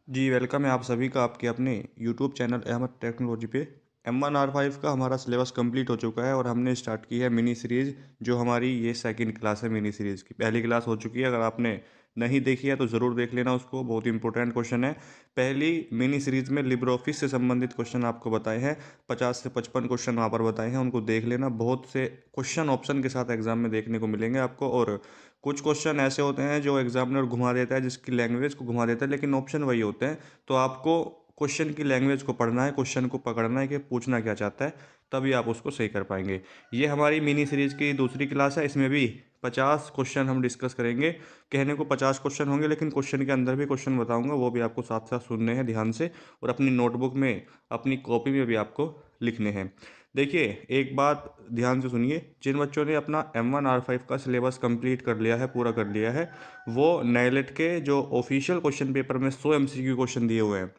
जी, welcome है आप सभी का आपके अपने यूट्यूब चैनल अहमद टेक्नोलॉजी पे। M1R5 का हमारा सिलेबस कंप्लीट हो चुका है और हमने स्टार्ट की है मिनी सीरीज़, जो हमारी ये सेकंड क्लास है मिनी सीरीज़ की। पहली क्लास हो चुकी है, अगर आपने नहीं देखी है तो ज़रूर देख लेना उसको, बहुत इंपॉर्टेंट क्वेश्चन है। पहली मिनी सीरीज़ में लिब्रे ऑफिस से संबंधित क्वेश्चन आपको बताए हैं, 50 से 55 क्वेश्चन वहाँ पर बताए हैं, उनको देख लेना। बहुत से क्वेश्चन ऑप्शन के साथ एग्जाम में देखने को मिलेंगे आपको, और कुछ क्वेश्चन ऐसे होते हैं जो एग्जामिनर घुमा देता है, जिसकी लैंग्वेज को घुमा देता है, लेकिन ऑप्शन वही होते हैं। तो आपको क्वेश्चन की लैंग्वेज को पढ़ना है, क्वेश्चन को पकड़ना है कि पूछना क्या चाहता है, तभी आप उसको सही कर पाएंगे। ये हमारी मिनी सीरीज की दूसरी क्लास है, इसमें भी 50 क्वेश्चन हम डिस्कस करेंगे। कहने को 50 क्वेश्चन होंगे, लेकिन क्वेश्चन के अंदर भी क्वेश्चन बताऊंगा, वो भी आपको साथ साथ सुनने हैं ध्यान से, और अपनी नोटबुक में, अपनी कॉपी में भी आपको लिखने हैं। देखिए, एक बात ध्यान से सुनिए, जिन बच्चों ने अपना M1R5 का सिलेबस कंप्लीट कर लिया है, पूरा कर लिया है, वो नेलेट के जो ऑफिशियल क्वेश्चन पेपर में 100 MCQ क्वेश्चन दिए हुए हैं,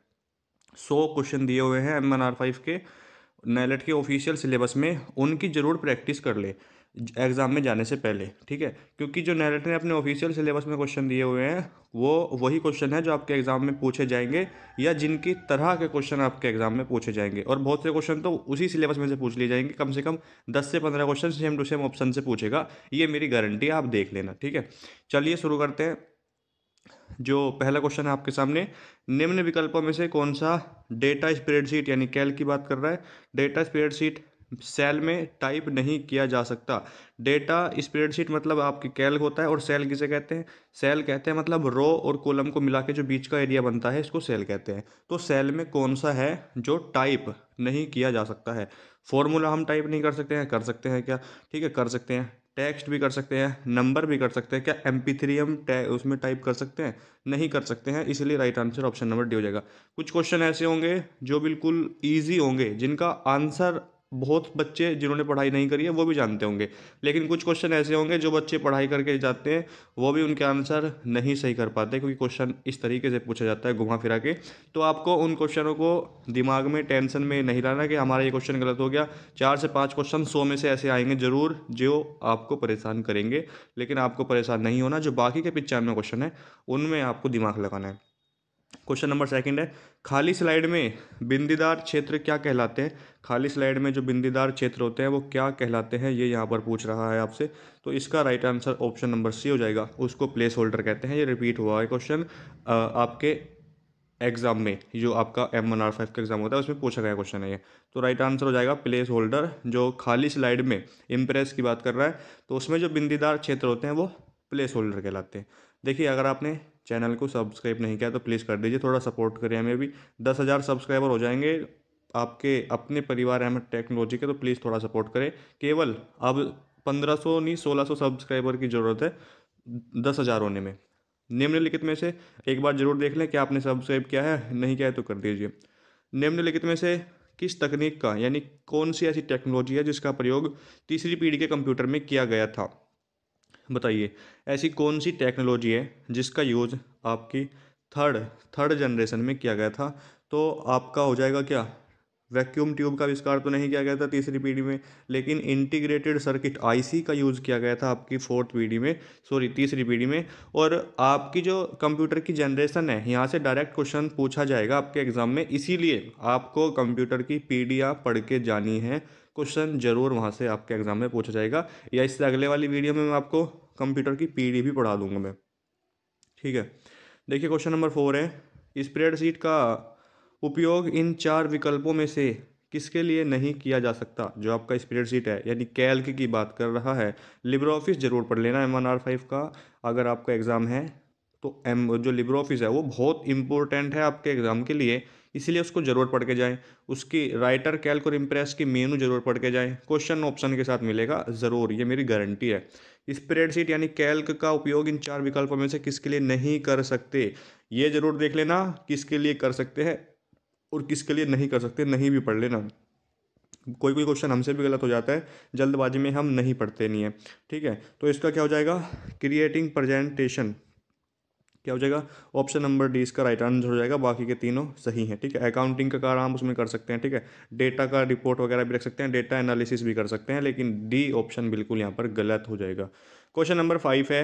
100 क्वेश्चन दिए हुए हैं M1R5 के नेलेट के ऑफिशियल सिलेबस में, उनकी ज़रूर प्रैक्टिस कर ले एग्ज़ाम में जाने से पहले, ठीक है। क्योंकि जो नेलेट ने अपने ऑफिशियल सिलेबस में क्वेश्चन दिए हुए हैं, वो वही क्वेश्चन है जो आपके एग्ज़ाम में पूछे जाएंगे, या जिनकी तरह के क्वेश्चन आपके एग्ज़ाम में पूछे जाएंगे। और बहुत से क्वेश्चन तो उसी सिलेबस में से पूछ लिए जाएंगे, कम से कम 10 से 15 question same to same option से पूछेगा, ये मेरी गारंटी है, आप देख लेना, ठीक है। चलिए शुरू करते हैं। जो पहला क्वेश्चन है आपके सामने, निम्न विकल्पों में से कौन सा डेटा स्प्रेडशीट यानी कैल की बात कर रहा है। डेटा स्प्रेडशीट सेल में टाइप नहीं किया जा सकता। डेटा स्प्रेडशीट मतलब आपकी कैल होता है, और सेल किसे कहते हैं, सेल कहते हैं मतलब रो और कॉलम को मिला के जो बीच का एरिया बनता है, इसको सेल कहते हैं। तो सेल में कौन सा है जो टाइप नहीं किया जा सकता है। फॉर्मूला हम टाइप नहीं कर सकते हैं, कर सकते हैं क्या, ठीक है कर सकते हैं। टेक्स्ट भी कर सकते हैं, नंबर भी कर सकते हैं, क्या MP3 हम उसमें टाइप कर सकते हैं, नहीं कर सकते हैं, इसलिए right answer option number D हो जाएगा। कुछ क्वेश्चन ऐसे होंगे जो बिल्कुल ईजी होंगे, जिनका आंसर बहुत बच्चे जिन्होंने पढ़ाई नहीं करी है वो भी जानते होंगे, लेकिन कुछ क्वेश्चन ऐसे होंगे जो बच्चे पढ़ाई करके जाते हैं, वो भी उनके आंसर नहीं सही कर पाते, क्योंकि क्वेश्चन इस तरीके से पूछा जाता है घुमा फिरा के। तो आपको उन क्वेश्चनों को दिमाग में, टेंशन में नहीं लाना कि हमारा ये क्वेश्चन गलत हो गया। 4 से 5 क्वेश्चन 100 में से ऐसे आएंगे जरूर जो आपको परेशान करेंगे, लेकिन आपको परेशान नहीं होना। जो बाकी के 95 क्वेश्चन है, उनमें आपको दिमाग लगाना है। क्वेश्चन नंबर सेकंड है, खाली स्लाइड में बिंदीदार क्षेत्र क्या कहलाते हैं। खाली स्लाइड में जो बिंदीदार क्षेत्र होते हैं वो क्या कहलाते हैं, ये यहाँ पर पूछ रहा है आपसे। तो इसका right answer option number C हो जाएगा, उसको प्लेस होल्डर कहते हैं। ये रिपीट हुआ है क्वेश्चन आपके एग्जाम में, जो आपका M1R5 का एग्जाम होता है उसमें पूछा गया क्वेश्चन है ये। तो राइट आंसर हो जाएगा प्लेस होल्डर। जो खाली स्लाइड में इम्प्रेस की बात कर रहा है, तो उसमें जो बिंदीदार क्षेत्र होते हैं वो प्लेस होल्डर कहलाते हैं। देखिए, अगर आपने चैनल को सब्सक्राइब नहीं किया तो प्लीज़ कर दीजिए, थोड़ा सपोर्ट करिए हमें भी। 10,000 सब्सक्राइबर हो जाएंगे आपके अपने परिवार अहमद टेक्नोलॉजी के, तो प्लीज़ थोड़ा सपोर्ट करें। केवल अब 1500 नहीं, 1600 सब्सक्राइबर की ज़रूरत है 10,000 होने में। निम्नलिखित में से एक बार जरूर देख लें कि आपने सब्सक्राइब किया है, नहीं किया है तो कर दीजिए। निम्नलिखित में से किस तकनीक का, यानी कौन सी ऐसी टेक्नोलॉजी है जिसका प्रयोग तीसरी पीढ़ी के कंप्यूटर में किया गया था। बताइए, ऐसी कौन सी टेक्नोलॉजी है जिसका यूज आपकी थर्ड थर्ड जनरेशन में किया गया था। तो आपका हो जाएगा क्या, वैक्यूम ट्यूब का आविष्कार तो नहीं किया गया था तीसरी पीढ़ी में, लेकिन इंटीग्रेटेड सर्किट IC का यूज़ किया गया था आपकी फोर्थ पीढ़ी में, सॉरी तीसरी पीढ़ी में। और आपकी जो कंप्यूटर की जनरेशन है, यहाँ से डायरेक्ट क्वेश्चन पूछा जाएगा आपके एग्जाम में, इसीलिए आपको कंप्यूटर की पीढ़ियाँ पढ़ के जानी है। क्वेश्चन जरूर वहाँ से आपके एग्जाम में पूछा जाएगा, या इससे अगले वाली वीडियो में मैं आपको कंप्यूटर की पीढ़ी भी पढ़ा दूंगा मैं, ठीक है। देखिए, क्वेश्चन नंबर 4 है, स्प्रेडशीट का उपयोग इन चार विकल्पों में से किसके लिए नहीं किया जा सकता। जो आपका स्प्रेडशीट है यानी कैल्क की बात कर रहा है, लिब्रे ऑफिस जरूर पढ़ लेना M1R5 का अगर आपका एग्ज़ाम है। तो जो लिब्रे ऑफिस है वो बहुत इंपॉर्टेंट है आपके एग्ज़ाम के लिए, इसलिए उसको जरूर पढ़ के जाएं। उसकी राइटर, कैल्क और इम्प्रेस की मेनू जरूर पढ़ के जाएं, क्वेश्चन ऑप्शन के साथ मिलेगा ज़रूर, ये मेरी गारंटी है। स्प्रेडशीट यानी कैल्क का उपयोग इन चार विकल्पों में से किसके लिए नहीं कर सकते, ये जरूर देख लेना किसके लिए कर सकते हैं और किसके लिए नहीं कर सकते, नहीं भी पढ़ लेना। कोई कोई क्वेश्चन हमसे भी गलत हो जाता है, जल्दबाजी में हम नहीं पढ़ते नहीं है, ठीक है। तो इसका क्या हो जाएगा, क्रिएटिंग प्रेजेंटेशन, क्या हो जाएगा, ऑप्शन नंबर डी इसका राइट आंसर हो जाएगा। बाकी के तीनों सही हैं, ठीक है। अकाउंटिंग का काम उसमें कर सकते हैं, ठीक है। डेटा का रिपोर्ट वगैरह भी रख सकते हैं, डेटा एनालिसिस भी कर सकते हैं, लेकिन डी ऑप्शन बिल्कुल यहाँ पर गलत हो जाएगा। क्वेश्चन नंबर 5 है,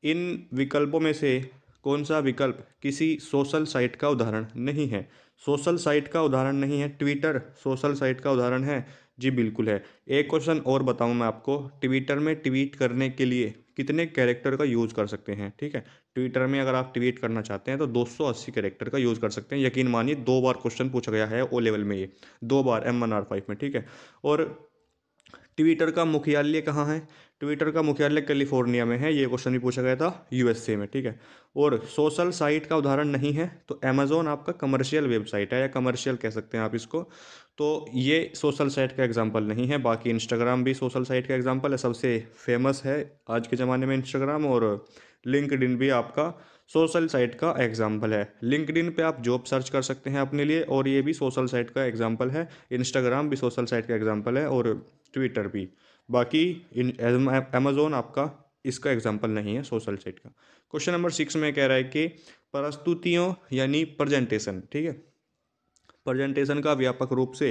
इन विकल्पों में से कौन सा विकल्प किसी सोशल साइट का उदाहरण नहीं है? सोशल साइट का उदाहरण नहीं है, ट्विटर सोशल साइट का उदाहरण है? जी बिल्कुल है। एक क्वेश्चन और बताऊं मैं आपको, ट्विटर में ट्वीट करने के लिए कितने कैरेक्टर का यूज़ कर सकते हैं? ठीक है, ट्विटर में अगर आप ट्वीट करना चाहते हैं तो 280 कैरेक्टर का यूज़ कर सकते हैं। यकीन मानिए 2 बार क्वेश्चन पूछा गया है ओ लेवल में, ये 2 बार M1R5 में। ठीक है, और ट्विटर का मुख्यालय कहाँ है? ट्विटर का मुख्यालय कैलिफोर्निया में है। ये क्वेश्चन भी पूछा गया था USA में। ठीक है, और सोशल साइट का उदाहरण नहीं है तो अमेजोन आपका कमर्शियल वेबसाइट है, या कमर्शियल कह सकते हैं आप इसको। तो ये सोशल साइट का एग्जांपल नहीं है। बाकी इंस्टाग्राम भी सोशल साइट का एग्जांपल है, सबसे फेमस है आज के ज़माने में इंस्टाग्राम, और लिंक्डइन भी आपका सोशल साइट का एग्जाम्पल है। लिंक्डइन पे आप जॉब सर्च कर सकते हैं अपने लिए, और ये भी सोशल साइट का एग्जाम्पल है। इंस्टाग्राम भी सोशल साइट का एग्जाम्पल है, और ट्विटर भी। बाकी इन अमेजोन आपका इसका एग्जाम्पल नहीं है सोशल साइट का। क्वेश्चन नंबर 6 में कह रहा है कि प्रस्तुतियों यानी प्रेजेंटेशन, ठीक है, प्रेजेंटेशन का व्यापक रूप से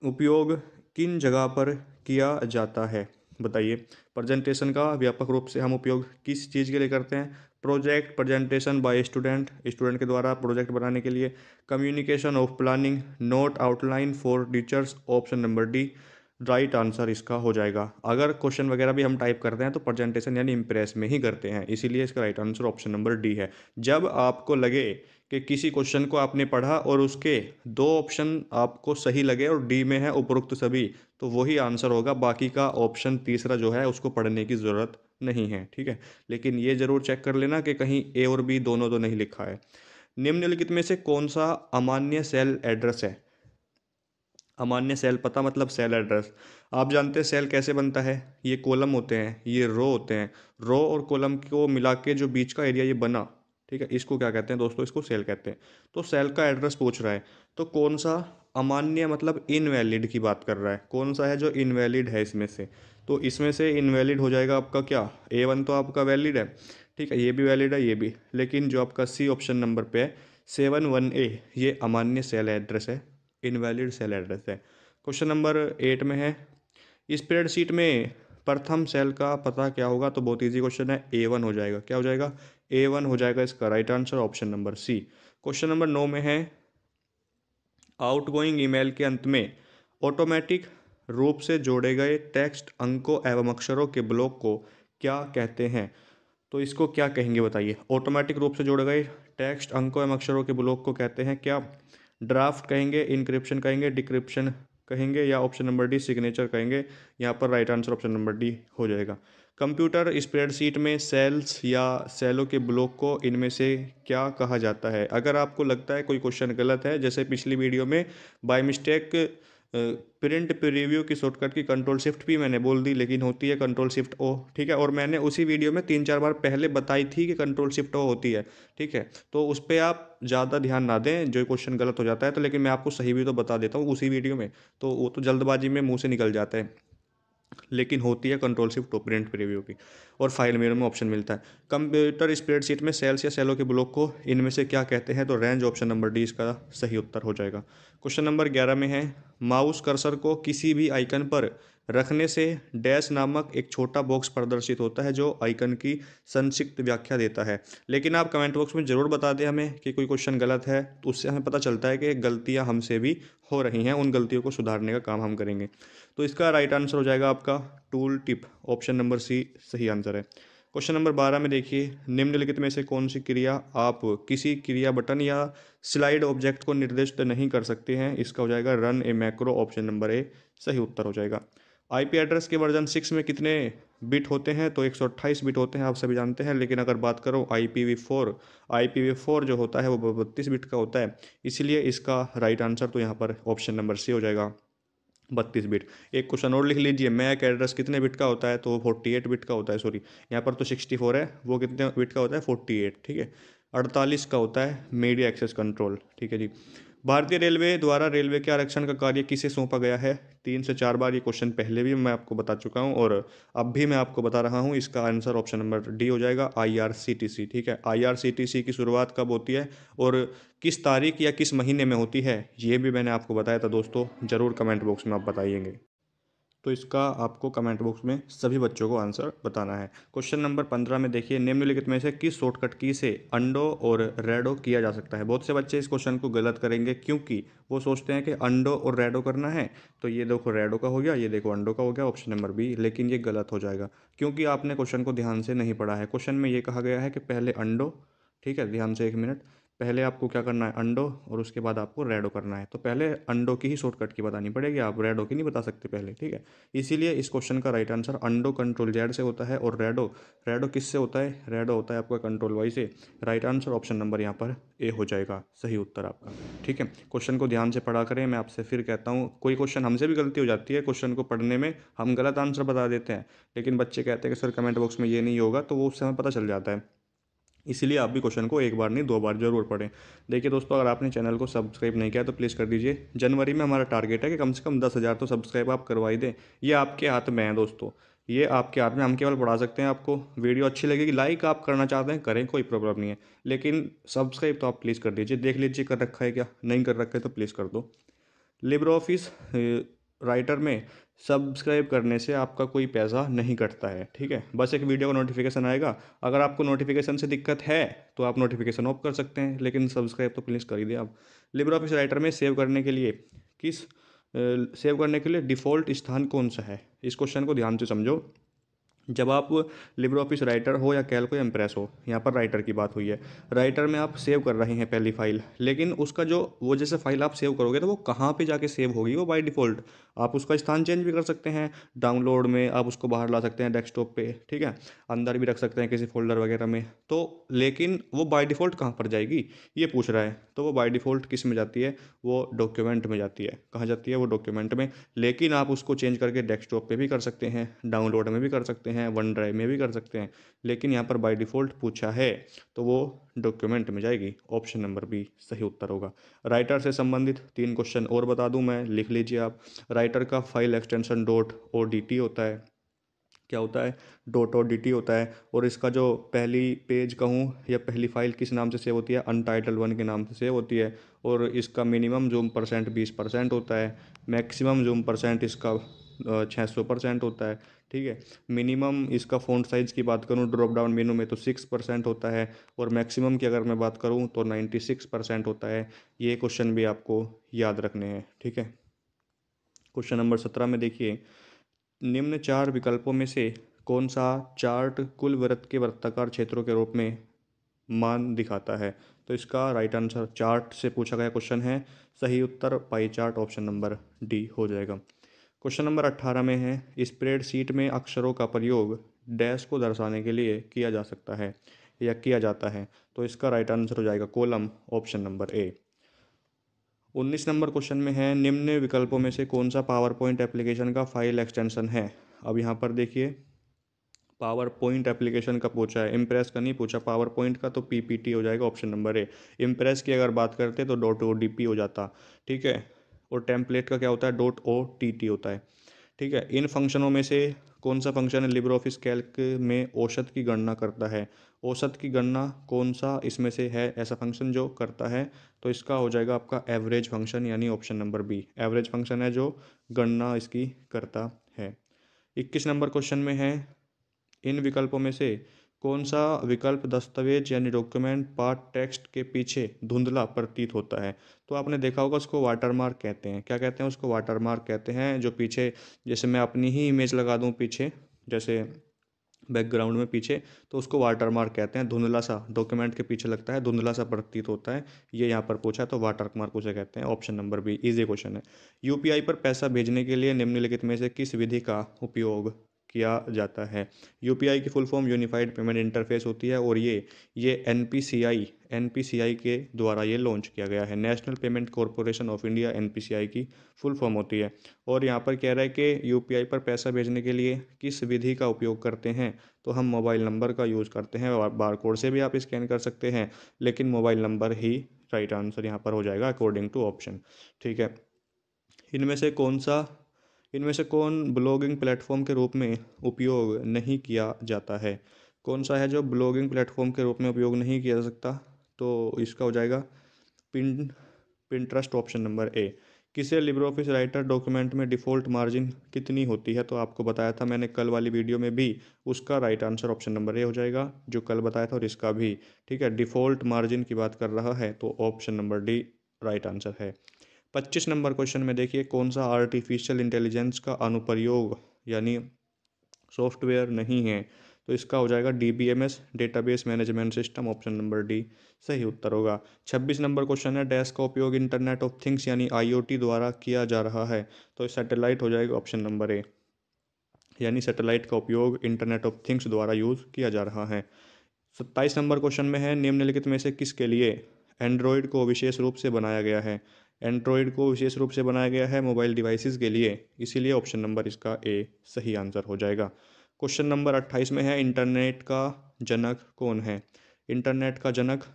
उपयोग किन जगह पर किया जाता है? बताइए, प्रेजेंटेशन का व्यापक रूप से हम उपयोग किस चीज़ के लिए करते हैं? Project presentation by student, student के द्वारा प्रोजेक्ट बनाने के लिए। Communication of planning, note outline for teachers, option number D right answer इसका हो जाएगा। अगर क्वेश्चन वगैरह भी हम टाइप करते हैं तो प्रेजेंटेशन यानी इम्प्रेस में ही करते हैं, इसीलिए इसका right answer option number D है। जब आपको लगे कि किसी क्वेश्चन को आपने पढ़ा और उसके 2 ऑप्शन आपको सही लगे और डी में है उपरोक्त सभी, तो वही आंसर होगा। बाकी का ऑप्शन तीसरा जो है उसको पढ़ने की ज़रूरत नहीं है। ठीक है, लेकिन ये ज़रूर चेक कर लेना कि कहीं ए और बी दोनों तो नहीं लिखा है। निम्नलिखित में से कौन सा अमान्य सेल एड्रेस है? अमान्य सेल पता मतलब सेल एड्रेस। आप जानते हैं सेल कैसे बनता है? ये कॉलम होते हैं, ये रो होते हैं। रो और कॉलम को मिला के जो बीच का एरिया ये बना, ठीक है, इसको क्या कहते हैं दोस्तों? इसको सेल कहते हैं। तो सेल का एड्रेस पूछ रहा है, तो कौन सा अमान्य मतलब इनवैलिड की बात कर रहा है? कौन सा है जो इनवैलिड है इसमें से? तो इसमें से इनवैलिड हो जाएगा आपका क्या, A1 तो आपका वैलिड है, ठीक है, ये भी वैलिड है, ये भी। लेकिन जो आपका सी ऑप्शन नंबर पे है 7 1A, ये अमान्य सेल एड्रेस है, इनवैलिड सेल एड्रेस है। क्वेश्चन नंबर 8 में है, स्प्रेडशीट में प्रथम सेल का पता क्या होगा? तो बहुत इजी क्वेश्चन है, A1 हो जाएगा। क्या हो जाएगा? A1 हो जाएगा इसका right answer, option number C. Question number 9 में है, आउटगोइंग ईमेल के अंत में ऑटोमेटिक रूप से जोड़े गए टेक्स्ट अंकों एवं अक्षरों के ब्लॉक को क्या कहते हैं? तो इसको क्या कहेंगे बताइए? ऑटोमेटिक रूप से जोड़े गए टेक्स्ट अंकों एवं अक्षरों के ब्लॉक को कहते हैं क्या ड्राफ्ट कहेंगे, इनक्रिप्शन कहेंगे, डिक्रिप्शन कहेंगे, या ऑप्शन नंबर डी सिग्नेचर कहेंगे? यहाँ पर right answer option number D हो जाएगा। कंप्यूटर स्प्रेडशीट में सेल्स या सेलों के ब्लॉक को इनमें से क्या कहा जाता है? अगर आपको लगता है कोई क्वेश्चन गलत है, जैसे पिछली वीडियो में बाय मिस्टेक प्रिंट प्रीव्यू की शॉर्टकट की कंट्रोल शिफ्ट भी मैंने बोल दी, लेकिन होती है कंट्रोल शिफ्ट ओ, ठीक है, और मैंने उसी वीडियो में 3 4 बार पहले बताई थी कि कंट्रोल शिफ्ट ओ होती है, ठीक है। तो उस पर आप ज़्यादा ध्यान ना दें, जो क्वेश्चन गलत हो जाता है तो, लेकिन मैं आपको सही भी तो बता देता हूँ उसी वीडियो में, तो वो तो जल्दबाजी में मुँह से निकल जाता है, लेकिन होती है कंट्रोल शिफ्ट प्रिंट प्रीव्यू की। और फाइल मेनू में ऑप्शन मिलता है। कंप्यूटर स्प्रेडशीट में सेल्स या सेलों के ब्लॉक को इनमें से क्या कहते हैं? तो रेंज ऑप्शन नंबर डी इसका सही उत्तर हो जाएगा। क्वेश्चन नंबर 11 में है, माउस कर्सर को किसी भी आइकन पर रखने से डैश नामक एक छोटा बॉक्स प्रदर्शित होता है जो आइकन की संक्षिप्त व्याख्या देता है। लेकिन आप कमेंट बॉक्स में ज़रूर बता दें हमें कि कोई क्वेश्चन गलत है, तो उससे हमें पता चलता है कि गलतियां हमसे भी हो रही हैं, उन गलतियों को सुधारने का काम हम करेंगे। तो इसका राइट आंसर हो जाएगा आपका tool tip, option number C सही आंसर है। क्वेश्चन नंबर 12 में देखिए, निम्नलिखित में से कौन सी क्रिया आप किसी क्रिया बटन या स्लाइड ऑब्जेक्ट को निर्दिष्ट नहीं कर सकते हैं? इसका हो जाएगा run A macro, option number A सही उत्तर हो जाएगा। आईपी एड्रेस के वर्जन 6 में कितने बिट होते हैं? तो 128 बिट होते हैं, आप सभी जानते हैं। लेकिन अगर बात करो IPv4 जो होता है वो 32 बिट का होता है, इसलिए इसका राइट आंसर तो यहाँ पर ऑप्शन नंबर सी हो जाएगा, 32 बिट। एक क्वेश्चन और लिख लीजिए, मैक एड्रेस कितने बिट का होता है? तो 48 बिट का होता है, सॉरी यहाँ पर तो 64 है, वो कितने बिट का होता है? 48, ठीक है। 48 का होता है मीडिया एक्सेस कंट्रोल, ठीक है जी। भारतीय रेलवे द्वारा रेलवे के आरक्षण का कार्य किसे सौंपा गया है? 3 से 4 बार ये क्वेश्चन पहले भी मैं आपको बता चुका हूँ और अब भी मैं आपको बता रहा हूँ। इसका आंसर ऑप्शन नंबर डी हो जाएगा, IRCTC, ठीक है। IRCTC की शुरुआत कब होती है और किस तारीख या किस महीने में होती है, ये भी मैंने आपको बताया था दोस्तों, ज़रूर कमेंट बॉक्स में आप बताइएंगे। तो इसका आपको कमेंट बॉक्स में सभी बच्चों को आंसर बताना है। क्वेश्चन नंबर 15 में देखिए, निम्नलिखित में से किस शॉर्टकट की से अंडो और रेडो किया जा सकता है। बहुत से बच्चे इस क्वेश्चन को गलत करेंगे क्योंकि वो सोचते हैं कि अंडो और रेडो करना है, तो ये देखो रेडो का हो गया, ये देखो अंडो का हो गया, ऑप्शन नंबर बी। लेकिन ये गलत हो जाएगा क्योंकि आपने क्वेश्चन को ध्यान से नहीं पढ़ा है। क्वेश्चन में ये कहा गया है कि पहले अंडो, ठीक है, ध्यान से 1 मिनट, पहले आपको क्या करना है, अंडो, और उसके बाद आपको रेडो करना है। तो पहले अंडो की ही शॉर्टकट की बतानी पड़ेगी, आप रेडो की नहीं बता सकते पहले, ठीक है। इसीलिए इस क्वेश्चन का राइट आंसर अंडो कंट्रोल जेड से होता है, और रेडो, रेडो किससे होता है, रेडो होता है आपका कंट्रोल वाई से। राइट आंसर ऑप्शन नंबर यहाँ पर ए हो जाएगा, सही उत्तर आपका, ठीक है। क्वेश्चन को ध्यान से पढ़ा करें। मैं आपसे फिर कहता हूँ, कोई क्वेश्चन हमसे भी गलती हो जाती है, क्वेश्चन को पढ़ने में हम गलत आंसर बता देते हैं, लेकिन बच्चे कहते हैं कि सर कमेंट बॉक्स में ये नहीं होगा, तो वो उस समय पता चल जाता है। इसीलिए आप भी क्वेश्चन को एक बार नहीं 2 बार जरूर पढ़ें। देखिए दोस्तों, अगर आपने चैनल को सब्सक्राइब नहीं किया तो प्लीज़ कर दीजिए। जनवरी में हमारा टारगेट है कि कम से कम 10,000 तो सब्सक्राइब आप करवा ही दें। ये आपके हाथ में है दोस्तों, ये आपके हाथ में। हम केवल पढ़ा सकते हैं आपको। वीडियो अच्छी लगेगी, लाइक आप करना चाहते हैं करें, कोई प्रॉब्लम नहीं है, लेकिन सब्सक्राइब तो आप प्लीज़ कर दीजिए। देख लीजिए कर रखा है क्या, नहीं कर रखा है तो प्लीज़ कर दो। लिब्रे ऑफिस राइटर में सब्सक्राइब करने से आपका कोई पैसा नहीं कटता है, ठीक है। बस एक वीडियो का नोटिफिकेशन आएगा। अगर आपको नोटिफिकेशन से दिक्कत है तो आप नोटिफिकेशन ऑफ कर सकते हैं, लेकिन सब्सक्राइब तो प्लीज़ कर ही दें आप। लिब्रे ऑफिस राइटर में सेव करने के लिए सेव करने के लिए डिफ़ॉल्ट स्थान कौन सा है। इस क्वेश्चन को ध्यान से समझो। जब आप लिब्रे ऑफिस राइटर हो या कैल्क हो या इम्प्रेस हो, यहाँ पर राइटर की बात हुई है। राइटर में आप सेव कर रहे हैं पहली फाइल, लेकिन उसका जो वो जैसे फाइल आप सेव करोगे तो वो कहाँ पे जाके सेव होगी, वो बाय डिफ़ॉल्ट आप उसका स्थान चेंज भी कर सकते हैं। डाउनलोड में आप उसको बाहर ला सकते हैं डेस्कटॉप पे, ठीक है, अंदर भी रख सकते हैं किसी फोल्डर वगैरह में। तो लेकिन वो बाय डिफ़ॉल्ट कहाँ पर जाएगी ये पूछ रहा है, तो वो बाय डिफ़ॉल्ट किस में जाती है, वो डॉक्यूमेंट में जाती है। कहाँ जाती है, वो डॉक्यूमेंट में। लेकिन आप उसको चेंज करके डेस्कटॉप पे भी कर सकते हैं, डाउनलोड में भी कर सकते हैं, वन ड्राइव में भी कर सकते हैं, लेकिन यहाँ पर बाय डिफ़ॉल्ट पूछा है तो वो डॉक्यूमेंट में जाएगी। ऑप्शन नंबर बी सही उत्तर होगा। राइटर से संबंधित 3 क्वेश्चन और बता दूं मैं, लिख लीजिए आप। राइटर का file extension dot O D T होता है। क्या होता है, डॉट ओ डी टी होता है। और इसका जो पहली पेज कहूँ या पहली फाइल किस नाम से सेव होती है, अनटाइटल 1 के नाम से सेव होती है। और इसका मिनिमम जूम परसेंट 20% होता है, मैक्सिमम जूम परसेंट इसका 600% होता है, ठीक है। मिनिमम इसका फ़ॉन्ट साइज़ की बात करूँ ड्रॉप डाउन मेनू में तो 6% होता है, और मैक्सिमम की अगर मैं बात करूँ तो 96% होता है। ये क्वेश्चन भी आपको याद रखने हैं, ठीक है। क्वेश्चन नंबर 17 में देखिए, निम्न 4 विकल्पों में से कौन सा चार्ट कुल वृत्त के वृत्ताकार क्षेत्रों के रूप में मान दिखाता है। तो इसका राइट आंसर, चार्ट से पूछा गया क्वेश्चन है, सही उत्तर pie chart, option number D हो जाएगा। क्वेश्चन नंबर 18 में है, स्प्रेडशीट में अक्षरों का प्रयोग डैश को दर्शाने के लिए किया जा सकता है या किया जाता है। तो इसका राइट आंसर हो जाएगा column, option number A. 19 number question में है, निम्न विकल्पों में से कौन सा पावर पॉइंट एप्लीकेशन का फाइल एक्सटेंशन है। अब यहाँ पर देखिए, पावर पॉइंट एप्लीकेशन का पूछा है, इम्प्रेस का नहीं पूछा। पावर पॉइंट का तो पीपीटी हो जाएगा, ऑप्शन नंबर ए। इम्प्रेस की अगर बात करते तो डॉट ओ डी पी हो जाता, ठीक है। और टेम्पलेट का क्या होता है, डॉट ओ टी टी होता है, ठीक है। इन फंक्शनों में से कौन सा फंक्शन है लिब्रे ऑफिस कैल्क में औसत की गणना करता है। औसत की गणना कौन सा इसमें से है ऐसा फंक्शन जो करता है। तो इसका हो जाएगा आपका एवरेज फंक्शन, यानी option number B. Average function है जो गणना इसकी करता है। 21 नंबर क्वेश्चन में है, इन विकल्पों में से कौन सा विकल्प दस्तावेज यानी डॉक्यूमेंट पार्ट टेक्स्ट के पीछे धुंधला प्रतीत होता है। तो आपने देखा होगा उसको वाटरमार्क कहते हैं। क्या कहते हैं उसको, वाटरमार्क कहते हैं। जो पीछे, जैसे मैं अपनी ही इमेज लगा दूं पीछे, जैसे बैकग्राउंड में पीछे, तो उसको वाटरमार्क कहते हैं। धुंधला सा डॉक्यूमेंट के पीछे लगता है, धुंधला सा प्रतीत होता है, ये यहाँ पर पूछा तो वाटरमार्क उसे कहते हैं। Option number be easy question है। यूपीआई पर पैसा भेजने के लिए निम्नलिखित में से किस विधि का उपयोग किया जाता है। यूपीआई की full form unified payment interface होती है, और ये एनपीसीआई के द्वारा ये लॉन्च किया गया है। National payment corporation of India, NPCI की फुल फॉर्म होती है। और यहाँ पर कह रहा है कि यूपीआई पर पैसा भेजने के लिए किस विधि का उपयोग करते हैं। तो हम मोबाइल नंबर का यूज़ करते हैं, और बारकोड से भी आप स्कैन कर सकते हैं, लेकिन मोबाइल नंबर ही राइट आंसर यहाँ पर हो जाएगा अकॉर्डिंग टू ऑप्शन, ठीक है। इनमें से कौन सा इनमें से कौन ब्लॉगिंग प्लेटफॉर्म के रूप में उपयोग नहीं किया जाता है। कौन सा है जो ब्लॉगिंग प्लेटफॉर्म के रूप में उपयोग नहीं किया जा सकता। तो इसका हो जाएगा pin Pinterest, option number A. किसे लिब्रे ऑफिस राइटर डॉक्यूमेंट में डिफ़ॉल्ट मार्जिन कितनी होती है? तो आपको बताया था मैंने कल वाली वीडियो में भी, उसका right answer option number A हो जाएगा, जो कल बताया था, और इसका भी। ठीक है, डिफ़ॉल्ट मार्जिन की बात कर रहा है तो option number D right answer है। 25 नंबर क्वेश्चन में देखिए, कौन सा आर्टिफिशियल इंटेलिजेंस का अनुप्रयोग यानी सॉफ्टवेयर नहीं है? तो इसका हो जाएगा DBMS, database management system, option number D सही उत्तर होगा। 26 नंबर क्वेश्चन है, डैश का उपयोग इंटरनेट ऑफ थिंग्स यानी IoT द्वारा किया जा रहा है? तो सैटेलाइट हो जाएगा, ऑप्शन नंबर ए, यानी सैटेलाइट का उपयोग इंटरनेट ऑफ थिंग्स द्वारा यूज़ किया जा रहा है। 27 नंबर क्वेश्चन में है, निम्नलिखित में से किसके लिए एंड्रॉयड को विशेष रूप से बनाया गया है? एंड्रॉयड को विशेष रूप से बनाया गया है मोबाइल डिवाइसेस के लिए, इसीलिए ऑप्शन नंबर इसका ए सही आंसर हो जाएगा। क्वेश्चन नंबर 28 में है, इंटरनेट का जनक कौन है? इंटरनेट का जनक,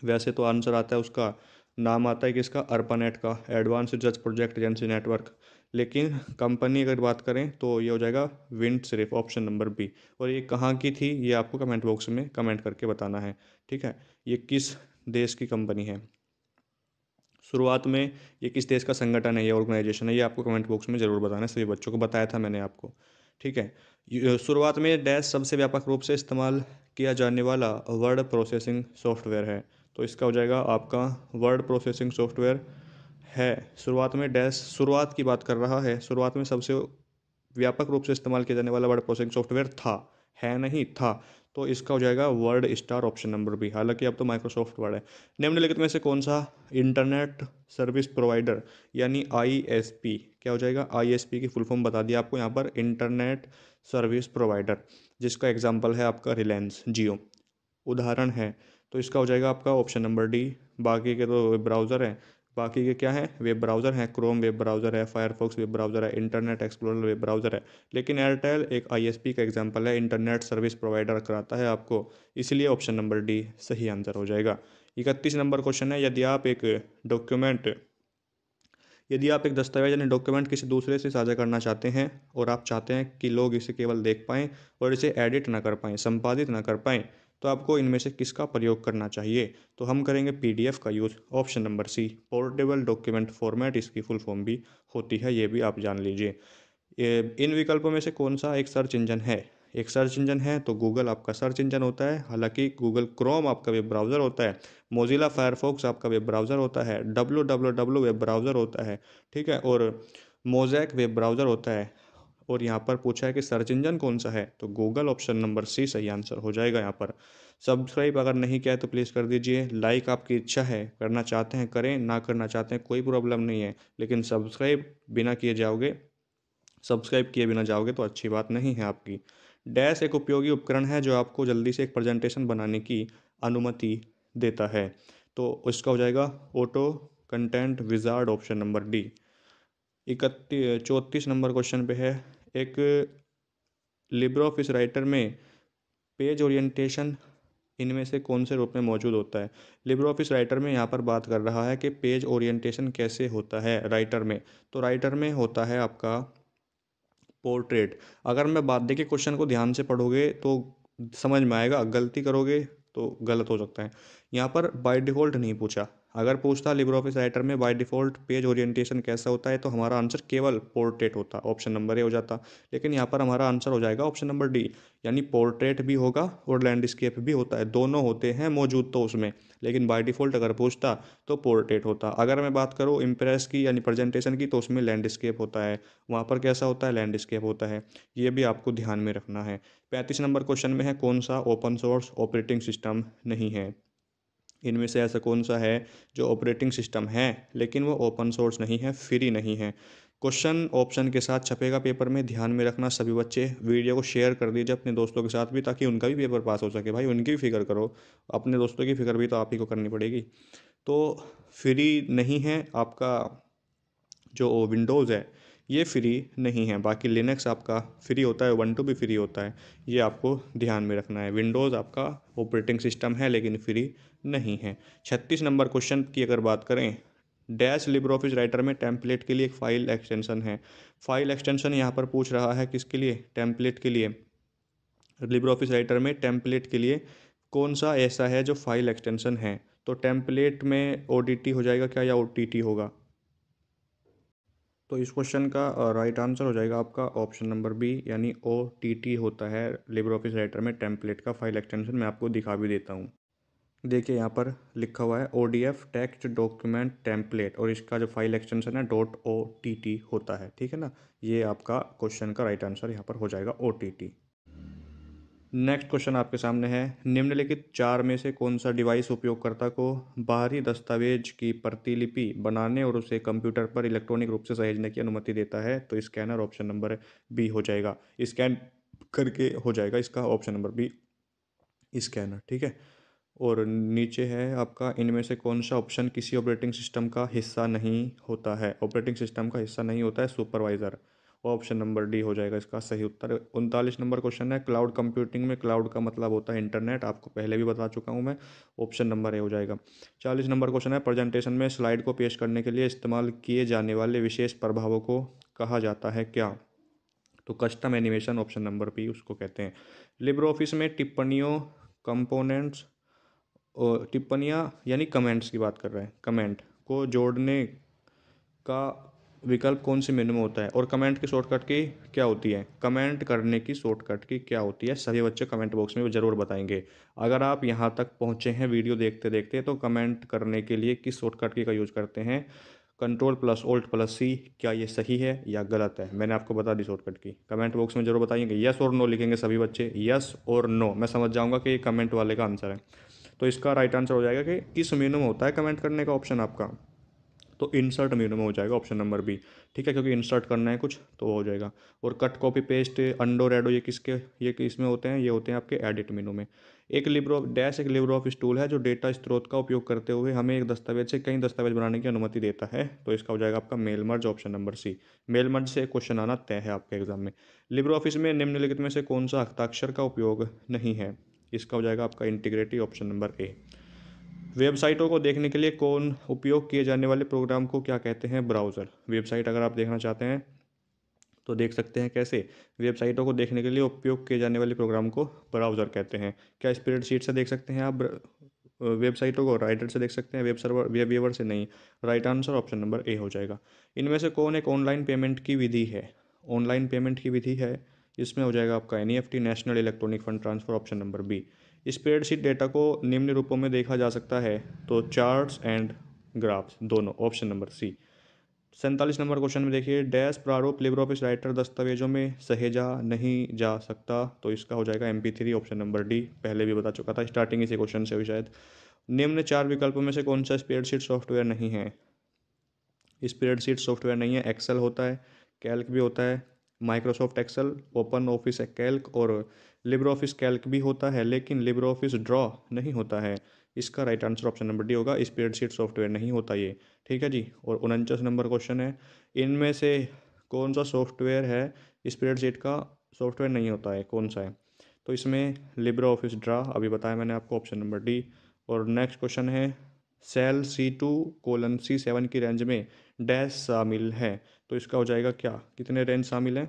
वैसे तो आंसर आता है उसका, नाम आता है किसका, अर्पानेट का, advance research project agency network, लेकिन कंपनी अगर बात करें तो ये हो जाएगा विंड सिर्फ, ऑप्शन नंबर बी। और ये कहाँ की थी ये आपको कमेंट बॉक्स में कमेंट करके बताना है। ठीक है, ये किस देश की कंपनी है, शुरुआत में ये किस देश का संगठन है, ये ऑर्गेनाइजेशन है, ये आपको कमेंट बॉक्स में ज़रूर बताना है। सभी बच्चों को बताया था मैंने आपको। ठीक है, शुरुआत में डैश सबसे व्यापक रूप से इस्तेमाल किया जाने वाला वर्ड प्रोसेसिंग सॉफ्टवेयर है? तो इसका हो जाएगा आपका वर्ड प्रोसेसिंग सॉफ्टवेयर है। शुरुआत में डैश, शुरुआत की बात कर रहा है, शुरुआत में सबसे व्यापक रूप से इस्तेमाल किया जाने वाला वर्ड प्रोसेसिंग सॉफ्टवेयर था, है नहीं था, तो इसका हो जाएगा WordStar, option number B. हालांकि अब तो माइक्रोसॉफ्ट वर्ड है। निम्नलिखित में से कौन सा इंटरनेट सर्विस प्रोवाइडर यानी ISP, क्या हो जाएगा, ISP की फुल फॉर्म बता दिया आपको यहाँ पर, इंटरनेट सर्विस प्रोवाइडर, जिसका एग्जांपल है आपका रिलायंस जियो, उदाहरण है। तो इसका हो जाएगा आपका ऑप्शन नंबर डी। बाकी के तो वेब ब्राउज़र हैं, बाकी के क्या हैं, वेब ब्राउज़र हैं, क्रोम वेब ब्राउज़र है, फायरफॉक्स वेब ब्राउज़र है, इंटरनेट एक्सप्लोरर वेब ब्राउज़र है। लेकिन एयरटेल एक ISP का एग्जांपल है, इंटरनेट सर्विस प्रोवाइडर कराता है आपको, इसलिए ऑप्शन नंबर डी सही आंसर हो जाएगा। 31 नंबर क्वेश्चन है, यदि आप एक दस्तावेज यानी डॉक्यूमेंट किसी दूसरे से साझा करना चाहते हैं और आप चाहते हैं कि लोग इसे केवल देख पाएं और इसे एडिट ना कर पाएं, संपादित ना कर पाएं, तो आपको इनमें से किसका प्रयोग करना चाहिए? तो हम करेंगे PDF का use, option number C, portable document format इसकी फुल फॉर्म भी होती है, ये भी आप जान लीजिए। इन विकल्पों में से कौन सा एक सर्च इंजन है? एक सर्च इंजन है तो गूगल आपका सर्च इंजन होता है, हालांकि गूगल क्रोम आपका वेब ब्राउज़र होता है, मोजिला फायरफॉक्स आपका वेब ब्राउज़र होता है, www वेब ब्राउज़र होता है, ठीक है, और मोजैक वेब ब्राउज़र होता है। और यहाँ पर पूछा है कि सर्च इंजन कौन सा है, तो गूगल, ऑप्शन नंबर सी सही आंसर हो जाएगा यहाँ पर। सब्सक्राइब अगर नहीं किया है तो प्लीज़ कर दीजिए, लाइक आपकी इच्छा है, करना चाहते हैं करें, ना करना चाहते हैं कोई प्रॉब्लम नहीं है, लेकिन सब्सक्राइब किए बिना जाओगे तो अच्छी बात नहीं है आपकी। डैश एक उपयोगी उपकरण है जो आपको जल्दी से एक प्रेजेंटेशन बनाने की अनुमति देता है? तो इसका हो जाएगा auto content wizard, option number D. 34 number question पे है, एक लिब्रे ऑफिस राइटर में पेज ओरिएंटेशन इनमें से कौन से रूप में मौजूद होता है? लिब्रे ऑफिस राइटर में यहाँ पर बात कर रहा है कि पेज ओरिएंटेशन कैसे होता है राइटर में, तो राइटर में होता है आपका पोर्ट्रेट। अगर मैं बात, देखिए क्वेश्चन को ध्यान से पढ़ोगे तो समझ में आएगा, गलती करोगे तो गलत हो सकता है। यहाँ पर बाय डिफ़ॉल्ट नहीं पूछा, अगर पूछता लिब्रे ऑफिस राइटर में बाय डिफ़ॉल्ट पेज ओरिएंटेशन कैसा होता है तो हमारा आंसर केवल पोर्ट्रेट होता, ऑप्शन नंबर ए हो जाता। लेकिन यहाँ पर हमारा आंसर हो जाएगा ऑप्शन नंबर डी, यानी पोर्ट्रेट भी होगा और लैंडस्केप भी होता है, दोनों होते हैं मौजूद तो उसमें, लेकिन बाय डिफ़ॉल्ट अगर पूछता तो पोर्ट्रेट होता। अगर मैं बात करूँ इम्प्रेस की यानी प्रेजेंटेशन की, तो उसमें लैंडस्केप होता है, वहाँ पर कैसा होता है, लैंडस्केप होता है, ये भी आपको ध्यान में रखना है। 35 नंबर क्वेश्चन में है, कौन सा ओपन सोर्स ऑपरेटिंग सिस्टम नहीं है? इनमें से ऐसा कौन सा है जो ऑपरेटिंग सिस्टम है लेकिन वो ओपन सोर्स नहीं है, फ्री नहीं है? क्वेश्चन ऑप्शन के साथ छपेगा पेपर में, ध्यान में रखना सभी बच्चे। वीडियो को शेयर कर दीजिए अपने दोस्तों के साथ भी, ताकि उनका भी पेपर पास हो सके, भाई उनकी भी फिक्र करो, अपने दोस्तों की फिक्र भी तो आप ही को करनी पड़ेगी। तो फ्री नहीं है आपका, जो विंडोज़ है ये फ्री नहीं है, बाकी लिनक्स आपका फ्री होता है, ubuntu भी फ्री होता है, ये आपको ध्यान में रखना है। विंडोज़ आपका ऑपरेटिंग सिस्टम है लेकिन फ्री नहीं है। 36 नंबर क्वेश्चन की अगर बात करें, डैश लिब्रे ऑफिस राइटर में टेम्पलेट के लिए एक फ़ाइल एक्सटेंशन है? फाइल एक्सटेंशन यहाँ पर पूछ रहा है किसके लिए, टेम्पलेट के लिए। लिब्रे ऑफिस राइटर में टेम्पलेट के लिए कौन सा ऐसा है जो फाइल एक्सटेंशन है? तो टेम्पलेट में ODT हो जाएगा क्या या OTT होगा? तो इस क्वेश्चन का राइट आंसर हो जाएगा आपका ऑप्शन नंबर बी, यानी OTT होता है लिब्रे ऑफिस राइटर में टेम्पलेट का फाइल एक्सटेंशन। मैं आपको दिखा भी देता हूँ। देखिए यहाँ पर लिखा हुआ है ODF टेक्स्ट डॉक्यूमेंट टेम्पलेट, और इसका जो फाइल एक्सटेंशन है .OTT होता है, ठीक है ना। ये आपका क्वेश्चन का राइट आंसर यहाँ पर हो जाएगा OTT। नेक्स्ट क्वेश्चन आपके सामने है, निम्नलिखित चार में से कौन सा डिवाइस उपयोगकर्ता को बाहरी दस्तावेज की प्रतिलिपि बनाने और उसे कंप्यूटर पर इलेक्ट्रॉनिक रूप से सहेजने की अनुमति देता है? तो स्कैनर, ऑप्शन नंबर बी हो जाएगा। स्कैन करके हो जाएगा इसका ऑप्शन नंबर बी, स्कैनर, ठीक है। और नीचे है आपका, इनमें से कौन सा ऑप्शन किसी ऑपरेटिंग सिस्टम का हिस्सा नहीं होता है? ऑपरेटिंग सिस्टम का हिस्सा नहीं होता है सुपरवाइज़र। ऑप्शन नंबर डी हो जाएगा इसका सही उत्तर। 39 नंबर क्वेश्चन है, क्लाउड कंप्यूटिंग में क्लाउड का मतलब होता है इंटरनेट, आपको पहले भी बता चुका हूँ मैं। ऑप्शन नंबर ए हो जाएगा। 40 नंबर क्वेश्चन है, प्रेजेंटेशन में स्लाइड को पेश करने के लिए इस्तेमाल किए जाने वाले विशेष प्रभावों को कहा जाता है क्या? तो custom animation, option number B उसको कहते हैं। लिब्रे ऑफिस में टिप्पणियों, कंपोनेंट्स और टिप्पणियाँ यानी कमेंट्स की बात कर रहे हैं, कमेंट को जोड़ने का विकल्प कौन से मेनू में होता है? और कमेंट की शॉर्टकट की क्या होती है? कमेंट करने की शॉर्टकट की क्या होती है? सभी बच्चे कमेंट बॉक्स में ज़रूर बताएंगे। अगर आप यहाँ तक पहुँचे हैं वीडियो देखते देखते, तो कमेंट करने के लिए किस शॉर्टकट की का यूज़ करते हैं? Ctrl+Alt+C। क्या ये सही है या गलत है? मैंने आपको बता दी शॉर्टकट की। कमेंट बॉक्स में जरूर बताएंगे, यस और नो लिखेंगे सभी बच्चे, यस और नो, मैं समझ जाऊंगा कि ये कमेंट वाले का आंसर है। तो इसका राइट आंसर हो जाएगा कि किस मेनू में होता है कमेंट करने का ऑप्शन आपका, तो इंसर्ट मेनू में हो जाएगा ऑप्शन नंबर बी, ठीक है, क्योंकि इंसर्ट करना है कुछ तो वो हो जाएगा। और कट, कॉपी, पेस्ट, अंडो, रेडो, ये किस में होते हैं? ये होते हैं आपके एडिट मेनू में। एक लिब्रे ऑफिस टूल है जो डेटा स्रोत का उपयोग करते हुए हमें एक दस्तावेज से कई दस्तावेज बनाने की अनुमति देता है। तो इसका हो जाएगा आपका mail merge, option number C. Mail merge से क्वेश्चन आना तय है आपके एग्जाम में। लिब्रे ऑफिस में निम्नलिखित में से कौन सा हस्ताक्षर का उपयोग नहीं है? इसका हो जाएगा आपका इंटीग्रिटी, ऑप्शन नंबर ए। वेबसाइटों को देखने के लिए कौन उपयोग किए जाने वाले प्रोग्राम को क्या कहते हैं? ब्राउज़र। वेबसाइट अगर आप देखना चाहते हैं तो देख सकते हैं कैसे? वेबसाइटों को देखने के लिए उपयोग किए जाने वाले प्रोग्राम को ब्राउज़र कहते हैं। क्या स्प्रेडशीट से देख सकते हैं आप वेबसाइटों को? राइटर से देख सकते हैं, वेब सर्वर, वेब व्यूअर से नहीं। Right answer option number A हो जाएगा। इनमें से कौन एक ऑनलाइन पेमेंट की विधि है? ऑनलाइन पेमेंट की विधि है, इसमें हो जाएगा आपका NEFT, national electronic fund transfer, option number B. Spreadsheet data को निम्न रूपों में देखा जा सकता है, तो चार्ट्स एंड ग्राफ्स दोनों, option number C. 47 number question में देखिए, डैश प्रारूप लिब्रे ऑफिस राइटर दस्तावेजों में सहेजा नहीं जा सकता? तो इसका हो जाएगा MP3, ऑप्शन नंबर डी। पहले भी बता चुका था, स्टार्टिंग इसी क्वेश्चन से हुई शायद। निम्न चार विकल्पों में से कौन सा स्प्रेडशीट सॉफ्टवेयर नहीं है? स्प्रेडशीट सॉफ्टवेयर नहीं है, एक्सेल होता है, कैल्क भी होता है, Microsoft Excel, OpenOffice Calc और लिब्रे ऑफिस कैल्क भी होता है, लेकिन लिब्रे ऑफिस ड्रॉ नहीं होता है। इसका right answer option number D होगा, स्प्रेडशीट सॉफ्टवेयर नहीं होता ये, ठीक है जी। और 49 नंबर क्वेश्चन है, इनमें से कौन सा सॉफ्टवेयर है स्प्रेडशीट का सॉफ्टवेयर नहीं होता है, कौन सा है? तो इसमें लिब्रे ऑफिस ड्रा, अभी बताया मैंने आपको, ऑप्शन नंबर डी। और नेक्स्ट क्वेश्चन है, सेल C2:C7 की रेंज में डैश शामिल है? तो इसका हो जाएगा क्या? कितने रेंज शामिल हैं?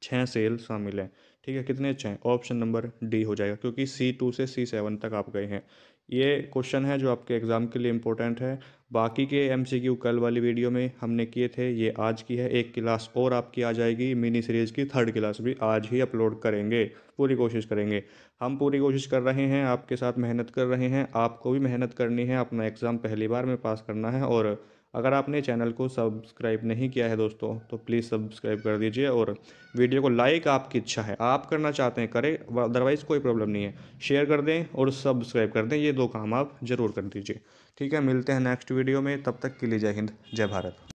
6 सेल शामिल हैं, ठीक है। कितने? 6, ऑप्शन नंबर डी हो जाएगा, क्योंकि C2 से C7 तक आप गए हैं। ये क्वेश्चन है जो आपके एग्ज़ाम के लिए इम्पोर्टेंट है। बाकी के MCQ कल वाली वीडियो में हमने किए थे, ये आज की है। एक क्लास और आपकी आ जाएगी मिनी सीरीज़ की, 3rd क्लास भी आज ही अपलोड करेंगे, पूरी कोशिश करेंगे। हम पूरी कोशिश कर रहे हैं, आपके साथ मेहनत कर रहे हैं, आपको भी मेहनत करनी है, अपना एग्ज़ाम पहली बार में पास करना है। और अगर आपने चैनल को सब्सक्राइब नहीं किया है दोस्तों, तो प्लीज़ सब्सक्राइब कर दीजिए, और वीडियो को लाइक आपकी इच्छा है, आप करना चाहते हैं करें, अदरवाइज़ कोई प्रॉब्लम नहीं है। शेयर कर दें और सब्सक्राइब कर दें, ये 2 काम आप ज़रूर कर दीजिए, ठीक है। मिलते हैं नेक्स्ट वीडियो में, तब तक के लिए जय हिंद, जय भारत।